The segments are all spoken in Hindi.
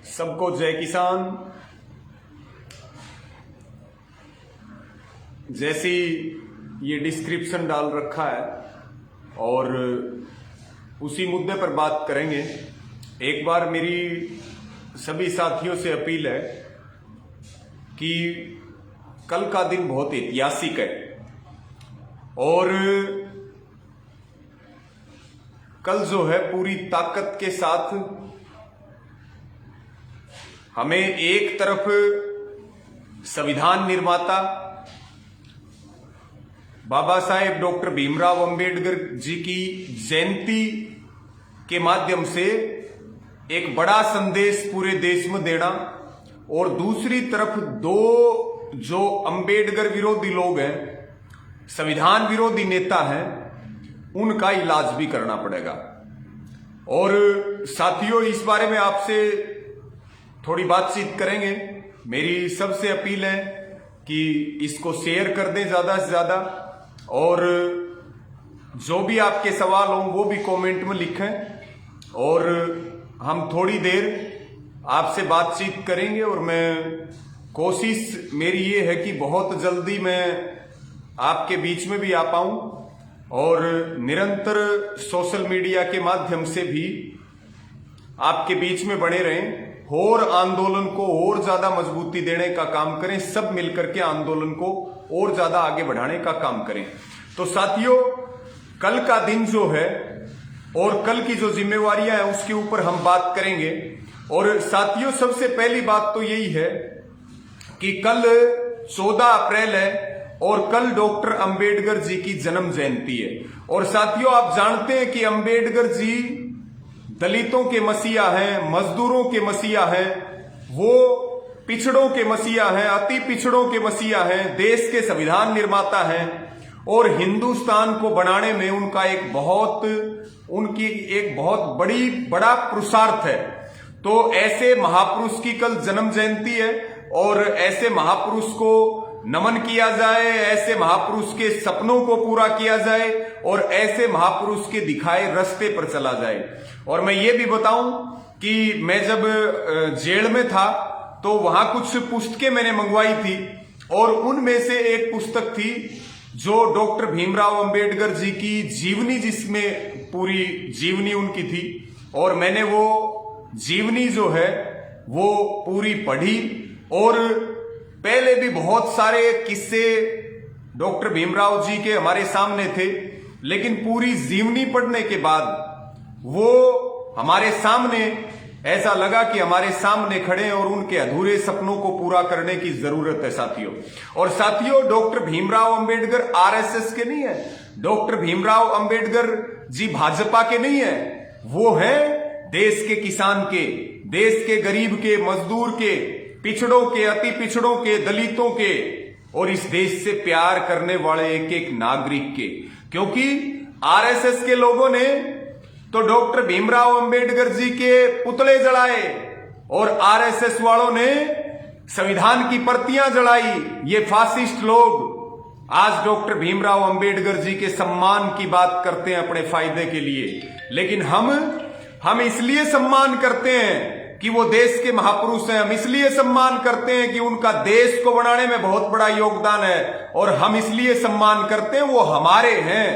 सबको जय किसान। जैसी ये डिस्क्रिप्शन डाल रखा है और उसी मुद्दे पर बात करेंगे। एक बार मेरी सभी साथियों से अपील है कि कल का दिन बहुत ऐतिहासिक है और कल जो है पूरी ताकत के साथ हमें एक तरफ संविधान निर्माता बाबा साहेब डॉक्टर भीमराव अंबेडकर जी की जयंती के माध्यम से एक बड़ा संदेश पूरे देश में देना और दूसरी तरफ दो जो अंबेडकर विरोधी लोग हैं, संविधान विरोधी नेता हैं, उनका इलाज भी करना पड़ेगा। और साथियों, इस बारे में आपसे थोड़ी बातचीत करेंगे। मेरी सबसे अपील है कि इसको शेयर कर दें ज्यादा से ज्यादा और जो भी आपके सवाल हों वो भी कमेंट में लिखें और हम थोड़ी देर आपसे बातचीत करेंगे। और मैं कोशिश मेरी ये है कि बहुत जल्दी मैं आपके बीच में भी आ पाऊं और निरंतर सोशल मीडिया के माध्यम से भी आपके बीच में बने रहें और आंदोलन को और ज्यादा मजबूती देने का काम करें। सब मिलकर के आंदोलन को और ज्यादा आगे बढ़ाने का काम करें। तो साथियों, कल का दिन जो है और कल की जो जिम्मेवारियां हैं उसके ऊपर हम बात करेंगे। और साथियों, सबसे पहली बात तो यही है कि कल 14 अप्रैल है और कल डॉक्टर अंबेडकर जी की जन्म जयंती है। और साथियों, आप जानते हैं कि अंबेडकर जी दलितों के मसीहा हैं, मजदूरों के मसीहा हैं, वो पिछड़ों के मसीहा हैं, अति पिछड़ों के मसीहा हैं, देश के संविधान निर्माता हैं और हिंदुस्तान को बनाने में उनकी एक बहुत बड़ा पुरुषार्थ है। तो ऐसे महापुरुष की कल जन्म जयंती है और ऐसे महापुरुष को नमन किया जाए, ऐसे महापुरुष के सपनों को पूरा किया जाए और ऐसे महापुरुष के दिखाए रास्ते पर चला जाए। और मैं ये भी बताऊं कि मैं जब जेल में था तो वहां कुछ पुस्तकें मैंने मंगवाई थी और उनमें से एक पुस्तक थी जो डॉक्टर भीमराव अंबेडकर जी की जीवनी, जिसमें पूरी जीवनी उनकी थी और मैंने वो जीवनी जो है वो पूरी पढ़ी। और पहले भी बहुत सारे किस्से डॉक्टर भीमराव जी के हमारे सामने थे, लेकिन पूरी जीवनी पढ़ने के बाद वो हमारे सामने ऐसा लगा कि हमारे सामने खड़े हैं और उनके अधूरे सपनों को पूरा करने की जरूरत है साथियों। और साथियों, डॉक्टर भीमराव अंबेडकर आरएसएस के नहीं है, डॉक्टर भीमराव अंबेडकर जी भाजपा के नहीं है, वो है देश के किसान के, देश के गरीब के, मजदूर के, पिछड़ों के, अति पिछड़ों के, दलितों के और इस देश से प्यार करने वाले एक एक नागरिक के। क्योंकि आरएसएस के लोगों ने तो डॉक्टर भीमराव अंबेडकर जी के पुतले जलाए और आरएसएस वालों ने संविधान की प्रतियां जलाई। ये फासिस्ट लोग आज डॉक्टर भीमराव अंबेडकर जी के सम्मान की बात करते हैं अपने फायदे के लिए, लेकिन हम इसलिए सम्मान करते हैं कि वो देश के महापुरुष हैं, हम इसलिए सम्मान करते हैं कि उनका देश को बनाने में बहुत बड़ा योगदान है और हम इसलिए सम्मान करते हैं वो हमारे हैं,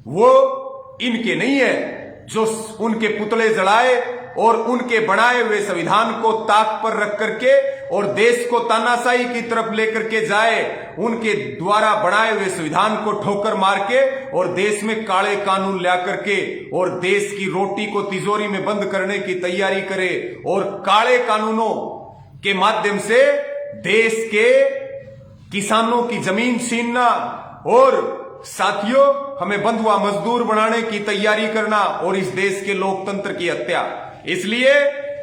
वो इनके नहीं है जो उनके पुतले जलाए और उनके बनाए हुए संविधान को ताक पर रख करके और देश को तानाशाही की तरफ लेकर के जाए, उनके द्वारा बनाए हुए संविधान को ठोकर मार के और देश में काले कानून ला करके और देश की रोटी को तिजोरी में बंद करने की तैयारी करे और काले कानूनों के माध्यम से देश के किसानों की जमीन छीनना और साथियों, हमें बंधुआ मजदूर बनाने की तैयारी करना और इस देश के लोकतंत्र की हत्या। इसलिए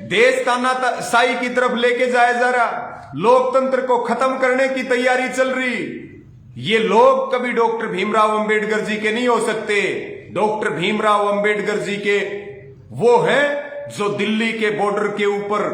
देश तानाशाही की तरफ लेके जाया जा रहा, लोकतंत्र को खत्म करने की तैयारी चल रही। ये लोग कभी डॉक्टर भीमराव अंबेडकर जी के नहीं हो सकते। डॉक्टर भीमराव अंबेडकर जी के वो हैं जो दिल्ली के बॉर्डर के ऊपर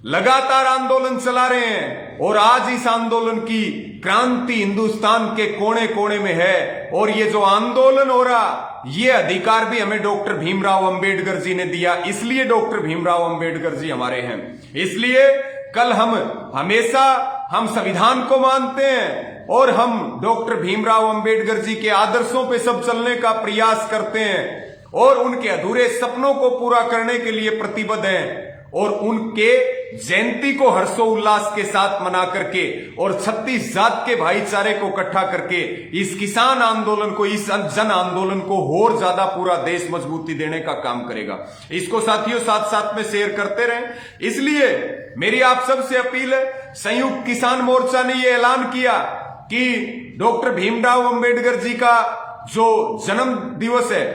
लगातार आंदोलन चला रहे हैं और आज इस आंदोलन की क्रांति हिंदुस्तान के कोने कोने में है। और ये जो आंदोलन हो रहा, ये अधिकार भी हमें डॉक्टर भीमराव अंबेडकर जी ने दिया, इसलिए डॉक्टर भीमराव अंबेडकर जी हमारे हैं। इसलिए कल हम संविधान को मानते हैं और हम डॉक्टर भीमराव अंबेडकर जी के आदर्शों पे सब चलने का प्रयास करते हैं और उनके अधूरे सपनों को पूरा करने के लिए प्रतिबद्ध हैं और उनके जयंती को हर्षोल्लास के साथ मना करके और 36 जात के भाईचारे को इकट्ठा करके इस किसान आंदोलन को, इस जन आंदोलन को और ज्यादा पूरा देश मजबूती देने का काम करेगा। इसको साथियों साथ साथ में शेयर करते रहें। इसलिए मेरी आप सबसे अपील है, संयुक्त किसान मोर्चा ने यह ऐलान किया कि डॉक्टर भीमराव अंबेडकर जी का जो जन्म दिवस है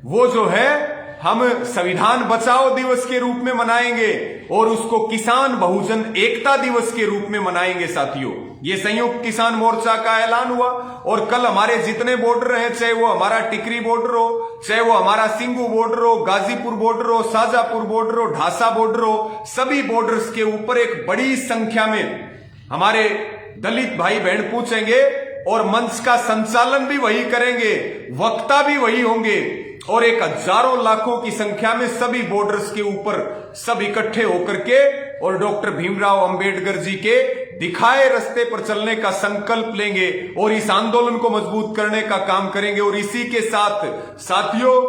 वो जो है हम संविधान बचाओ दिवस के रूप में मनाएंगे और उसको किसान बहुजन एकता दिवस के रूप में मनाएंगे। साथियों, ये संयुक्त किसान मोर्चा का ऐलान हुआ और कल हमारे जितने बॉर्डर हैं, चाहे वो हमारा टिकरी बॉर्डर हो, चाहे वो हमारा सिंगू बॉर्डर हो, गाजीपुर बॉर्डर हो, शाजापुर बॉर्डर हो, ढासा बॉर्डर हो, सभी बॉर्डर्स के ऊपर एक बड़ी संख्या में हमारे दलित भाई बहन पूछेंगे और मंच का संचालन भी वही करेंगे, वक्ता भी वही होंगे और एक हजारों लाखों की संख्या में सभी बॉर्डर्स के ऊपर सब इकट्ठे होकर के और डॉक्टर भीमराव अंबेडकर जी के दिखाए रास्ते पर चलने का संकल्प लेंगे और इस आंदोलन को मजबूत करने का काम करेंगे। और इसी के साथ साथियों,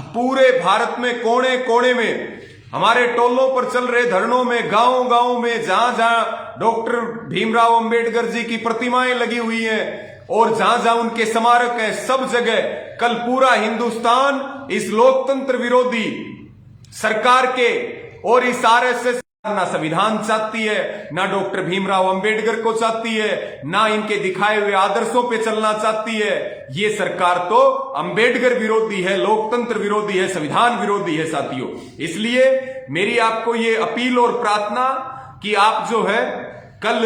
पूरे भारत में कोने कोने में हमारे टोलों पर चल रहे धरनों में, गांव गांव में, जहां जहां डॉक्टर भीमराव अंबेडकर जी की प्रतिमाएं लगी हुई हैं और जहां जहां उनके स्मारक हैं, सब जगह कल पूरा हिंदुस्तान इस लोकतंत्र विरोधी सरकार के और इस आरएसएस ना संविधान चाहती है, ना डॉक्टर भीमराव अंबेडकर को चाहती है, ना इनके दिखाए हुए आदर्शों पे चलना चाहती है। ये सरकार तो अंबेडकर विरोधी है, लोकतंत्र विरोधी है, संविधान विरोधी है। साथियों, इसलिए मेरी आपको ये अपील और प्रार्थना कि आप जो है कल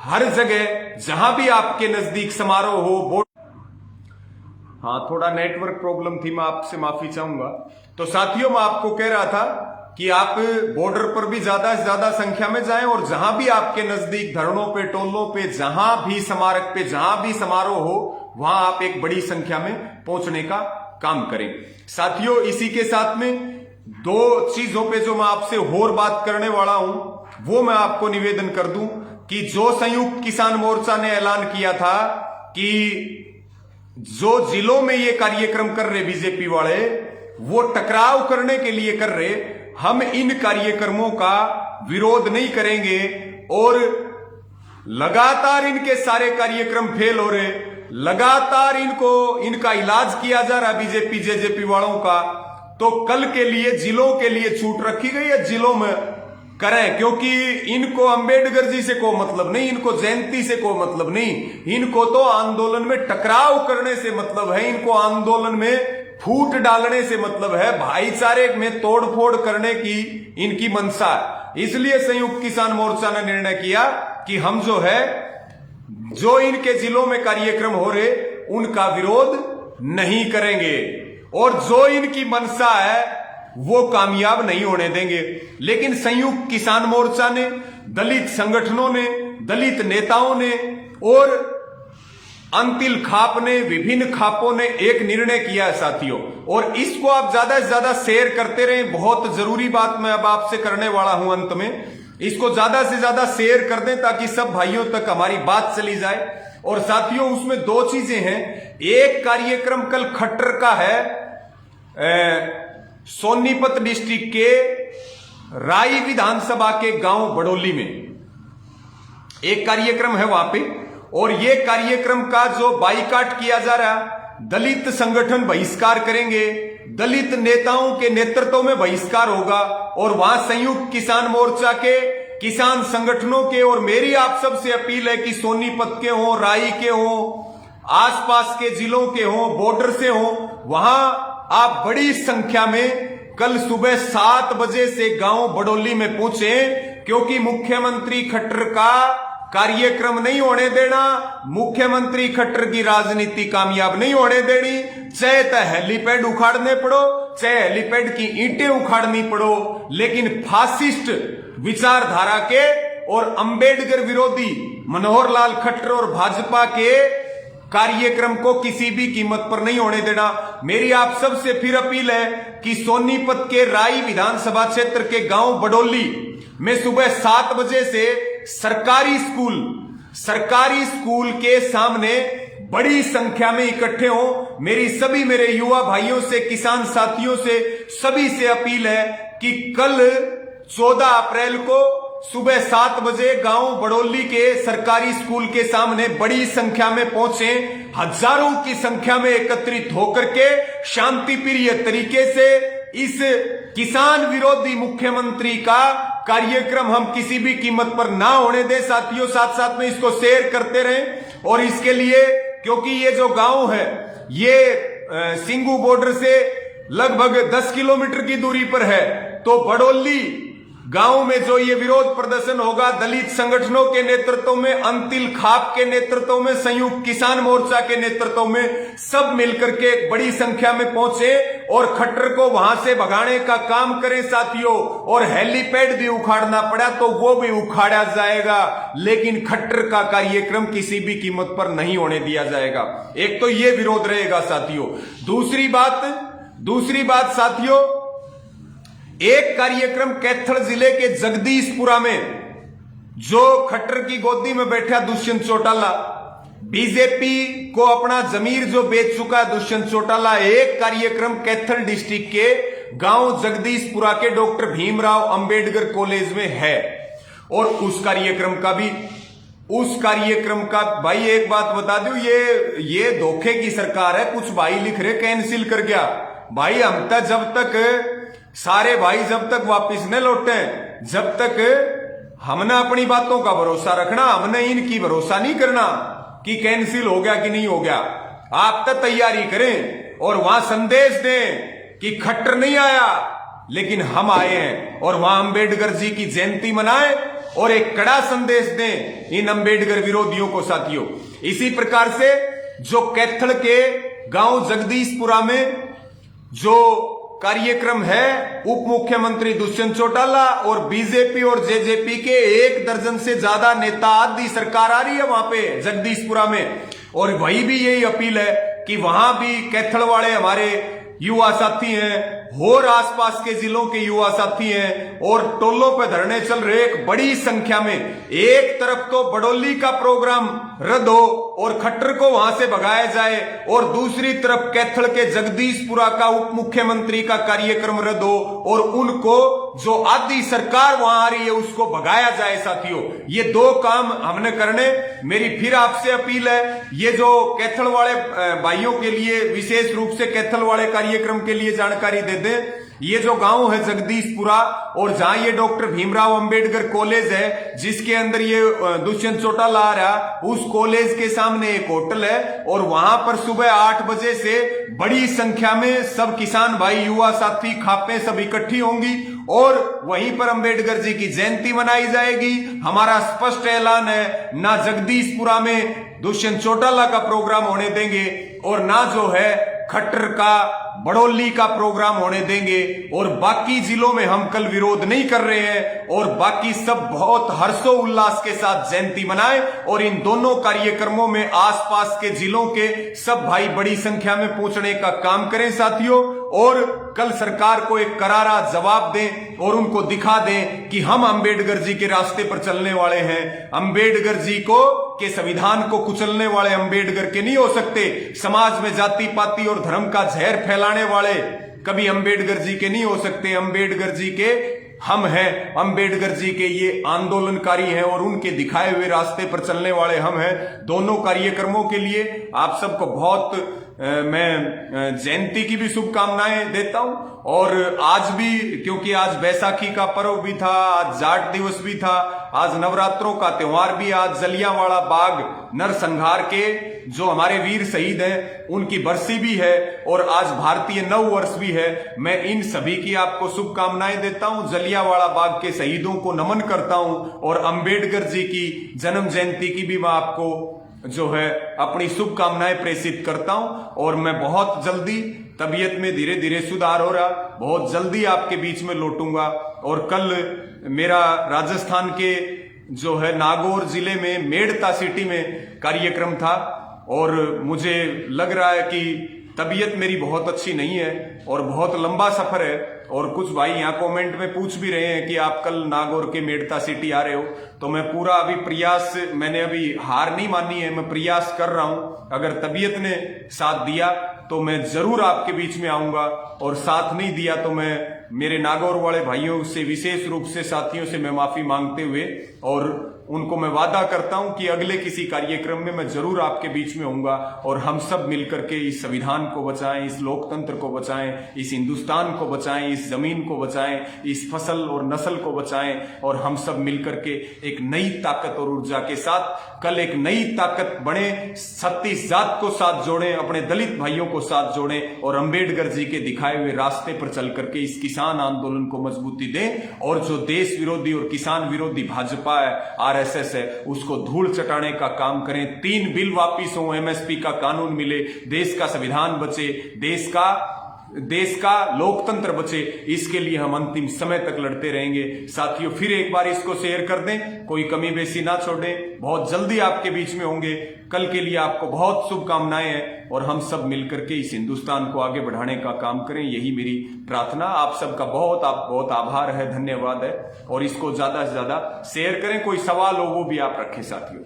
हर जगह जहां भी आपके नजदीक समारोह हो, हाँ थोड़ा नेटवर्क प्रॉब्लम थी, मैं आपसे माफी चाहूंगा। तो साथियों, मैं आपको कह रहा था कि आप बॉर्डर पर भी ज्यादा से ज्यादा संख्या में जाएं और जहां भी आपके नजदीक धरणों पे, टोलों पे, जहां भी स्मारक पे, जहां भी समारोह हो, वहां आप एक बड़ी संख्या में पहुंचने का काम करें। साथियों, इसी के साथ में दो चीजों पे जो मैं आपसे और बात करने वाला हूं, वो मैं आपको निवेदन कर दूं कि जो संयुक्त किसान मोर्चा ने ऐलान किया था कि जो जिलों में ये कार्यक्रम कर रहे बीजेपी वाले, वो टकराव करने के लिए कर रहे, हम इन कार्यक्रमों का विरोध नहीं करेंगे और लगातार इनके सारे कार्यक्रम फेल हो रहे, लगातार इनका इलाज किया जा रहा बीजेपी जेजेपी वालों का। तो कल के लिए जिलों के लिए छूट रखी गई है, जिलों में करें, क्योंकि इनको अंबेडकर जी से कोई मतलब नहीं, इनको जयंती से कोई मतलब नहीं, इनको तो आंदोलन में टकराव करने से मतलब है, इनको आंदोलन में फूट डालने से मतलब है, भाईचारे में तोड़फोड़ करने की इनकी मंशा। इसलिए संयुक्त किसान मोर्चा ने निर्णय किया कि हम जो है, जो इनके जिलों में कार्यक्रम हो रहे उनका विरोध नहीं करेंगे और जो इनकी मंशा है वो कामयाब नहीं होने देंगे। लेकिन संयुक्त किसान मोर्चा ने, दलित संगठनों ने, दलित नेताओं ने और अंतिल खाप ने, विभिन्न खापों ने एक निर्णय किया है साथियों, और इसको आप ज्यादा से ज्यादा शेयर करते रहें। बहुत जरूरी बात मैं अब आपसे करने वाला हूं अंत में, इसको ज्यादा से ज्यादा शेयर कर दें ताकि सब भाइयों तक हमारी बात चली जाए। और साथियों, उसमें दो चीजें हैं। एक कार्यक्रम कल खट्टर का है सोनीपत डिस्ट्रिक्ट के राई विधानसभा के गांव बड़ोली में एक कार्यक्रम है वहां पे, और ये कार्यक्रम का जो बाइकाट किया जा रहा, दलित संगठन बहिष्कार करेंगे, दलित नेताओं के नेतृत्व में बहिष्कार होगा और वहां संयुक्त किसान मोर्चा के, किसान संगठनों के और मेरी आप सबसे अपील है कि सोनीपत के हों, राई के हों, आसपास के जिलों के हों, बॉर्डर से हों, वहां आप बड़ी संख्या में कल सुबह 7 बजे से गांव बड़ोली में पहुंचे, क्योंकि मुख्यमंत्री खट्टर का कार्यक्रम नहीं होने देना, मुख्यमंत्री खट्टर की राजनीति कामयाब नहीं होने देनी। चाहे तो हेलीपैड उखाड़ने पड़ो, चाहे हेलीपैड की ईंटें उखाड़नी पड़ो, लेकिन फासिस्ट विचारधारा के और अंबेडकर विरोधी मनोहर लाल खट्टर और भाजपा के कार्यक्रम को किसी भी कीमत पर नहीं होने देना। मेरी आप सबसे फिर अपील है कि सोनीपत के राई विधानसभा क्षेत्र के गांव बडोली में सुबह 7 बजे से सरकारी स्कूल के सामने बड़ी संख्या में इकट्ठे हो। मेरे युवा भाइयों से, किसान साथियों से, सभी से अपील है कि कल 14 अप्रैल को सुबह 7 बजे गांव बडोली के सरकारी स्कूल के सामने बड़ी संख्या में पहुंचे, हजारों की संख्या में एकत्रित होकर के शांति प्रिय तरीके से इस किसान विरोधी मुख्यमंत्री का कार्यक्रम हम किसी भी कीमत पर ना होने दें। साथियों, साथ साथ में इसको शेयर करते रहें। और इसके लिए, क्योंकि ये जो गांव है ये सिंगू बॉर्डर से लगभग 10 किलोमीटर की दूरी पर है, तो बडोली गांव में जो ये विरोध प्रदर्शन होगा, दलित संगठनों के नेतृत्व में, अंतिल खाप के नेतृत्व में, संयुक्त किसान मोर्चा के नेतृत्व में सब मिलकर के एक बड़ी संख्या में पहुंचे और खट्टर को वहां से भगाने का काम करें साथियों। और हेलीपैड भी उखाड़ना पड़ा तो वो भी उखाड़ा जाएगा, लेकिन खट्टर का कार्यक्रम किसी भी कीमत पर नहीं होने दिया जाएगा। एक तो ये विरोध रहेगा साथियों। दूसरी बात साथियों, एक कार्यक्रम कैथल जिले के जगदीशपुरा में जो खट्टर की गोदी में बैठा दुष्यंत चौटाला, बीजेपी को अपना जमीर जो बेच चुका है दुष्यंत चौटाला, एक कार्यक्रम कैथल डिस्ट्रिक्ट के गांव जगदीशपुरा के डॉक्टर भीमराव अंबेडकर कॉलेज में है। और उस कार्यक्रम का भाई एक बात बता दूं, ये धोखे की सरकार है। कुछ भाई लिख रहे कैंसिल कर गया। भाई हम तक जब तक सारे भाई जब तक वापिस न लौटे, जब तक हमने अपनी बातों का भरोसा रखना, हमने इनकी भरोसा नहीं करना कि कैंसिल हो गया कि नहीं हो गया। आप तक तैयारी करें और वहां संदेश दें कि खट्टर नहीं आया लेकिन हम आए हैं, और वहां अंबेडकर जी की जयंती मनाएं और एक कड़ा संदेश दें इन अंबेडकर विरोधियों को साथियों। इसी प्रकार से जो कैथल के गांव जगदीशपुरा में जो कार्यक्रम है, उप मुख्यमंत्री दुष्यंत चौटाला और बीजेपी और जेजेपी के 1 दर्जन से ज्यादा नेता, आदि सरकार आ रही है वहां पे जगदीशपुरा में। और वही भी यही अपील है कि वहां भी कैथल वाले हमारे युवा साथी हैं और आसपास के जिलों के युवा साथी हैं और टोलों पे धरने चल रहे एक बड़ी संख्या में। एक तरफ तो बडोली का प्रोग्राम रद्द हो और खट्टर को वहां से भगाया जाए, और दूसरी तरफ कैथल के जगदीशपुरा का उप मुख्यमंत्री का कार्यक्रम रद्द हो और उनको जो आदि सरकार वहां आ रही है उसको भगाया जाए साथियों। ये 2 काम हमने करने। मेरी फिर आपसे अपील है, ये जो कैथल वाले भाइयों के लिए, विशेष रूप से कैथल वाले कार्यक्रम के लिए जानकारी दे दें। ये जो गांव है जगदीशपुरा और जहां ये डॉक्टर भीमराव अंबेडकर कॉलेज है जिसके अंदर ये दुष्यंत चौटाला आ रहा, उस कॉलेज के सामने एक होटल है और वहां पर सुबह 8 बजे से बड़ी संख्या में सब किसान भाई, युवा साथी, खापें सब इकट्ठी होंगी और वहीं पर अंबेडकर जी की जयंती मनाई जाएगी। हमारा स्पष्ट ऐलान है, ना जगदीशपुरा में दुष्यंत चौटाला का प्रोग्राम होने देंगे और ना जो है खट्टर का, बडोली का प्रोग्राम होने देंगे। और बाकी जिलों में हम कल विरोध नहीं कर रहे हैं और बाकी सब बहुत हर्षोल्लास के साथ जयंती मनाएं और इन दोनों कार्यक्रमों में आसपास के जिलों के सब भाई बड़ी संख्या में पहुंचने का काम करें साथियों। और कल सरकार को एक करारा जवाब दें और उनको दिखा दें कि हम अंबेडकर जी के रास्ते पर चलने वाले हैं। अंबेडकर जी को के संविधान को कुचलने वाले अंबेडकर के नहीं हो सकते। समाज में जाति पाति और धर्म का जहर फैलाने वाले कभी अंबेडकर जी के नहीं हो सकते। अंबेडकर जी के हम हैं, अंबेडकर जी के ये आंदोलनकारी हैं और उनके दिखाए हुए रास्ते पर चलने वाले हम हैं। दोनों कार्यक्रमों के लिए आप सबको बहुत मैं जयंती की भी शुभकामनाएं देता हूं। और आज भी, क्योंकि आज बैसाखी का पर्व भी था, आज जाट दिवस भी था, आज नवरात्रों का त्योहार भी, आज जलियांवाला बाग नरसंहार के जो हमारे वीर शहीद हैं उनकी बरसी भी है और आज भारतीय नव वर्ष भी है। मैं इन सभी की आपको शुभकामनाएं देता हूं, जलियांवाला बाग के शहीदों को नमन करता हूं और अंबेडकर जी की जन्म जयंती की भी मैं आपको जो है अपनी शुभकामनाएं प्रेषित करता हूं। और मैं बहुत जल्दी, तबीयत में धीरे धीरे सुधार हो रहा, बहुत जल्दी आपके बीच में लौटूंगा और कल मेरा राजस्थान के जो है नागौर जिले में मेड़ता सिटी में कार्यक्रम था और मुझे लग रहा है कि तबीयत मेरी बहुत अच्छी नहीं है और बहुत लंबा सफर है। और कुछ भाई यहाँ कमेंट में पूछ भी रहे हैं कि आप कल नागौर के मेड़ता सिटी आ रहे हो, तो मैं पूरा अभी प्रयास, मैंने अभी हार नहीं मानी है, मैं प्रयास कर रहा हूं। अगर तबीयत ने साथ दिया तो मैं जरूर आपके बीच में आऊंगा, और साथ नहीं दिया तो मैं मेरे नागौर वाले भाइयों से, विशेष रूप से साथियों से मैं माफी मांगते हुए और उनको मैं वादा करता हूं कि अगले किसी कार्यक्रम में मैं जरूर आपके बीच में आऊंगा और हम सब मिलकर के इस संविधान को बचाएं, इस लोकतंत्र को बचाएं, इस हिंदुस्तान को बचाएं, इस जमीन को बचाएं, इस फसल और नस्ल को बचाएं और हम सब मिलकर के एक नई ताकत और ऊर्जा के साथ कल एक नई ताकत बने, 36 जात को साथ जोड़ें, अपने दलित भाइयों को साथ जोड़ें और अंबेडकर जी के दिखाए हुए रास्ते पर चल करके इस किसान आंदोलन को मजबूती दें। और जो देश विरोधी और किसान विरोधी भाजपा है, आरएसएस है, उसको धूल चटाने का काम करें। 3 बिल वापिस हो, एमएसपी का कानून मिले, देश का संविधान बचे, देश का लोकतंत्र बचे, इसके लिए हम अंतिम समय तक लड़ते रहेंगे। साथियों, फिर एक बार इसको शेयर कर दें, कोई कमी बेसी ना छोड़ें। बहुत जल्दी आपके बीच में होंगे। कल के लिए आपको बहुत शुभकामनाएं हैं और हम सब मिलकर के इस हिंदुस्तान को आगे बढ़ाने का काम करें, यही मेरी प्रार्थना। आप सबका बहुत आभार है, धन्यवाद है, और इसको ज्यादा से ज्यादा शेयर करें। कोई सवाल हो वो भी आप रखें साथियों।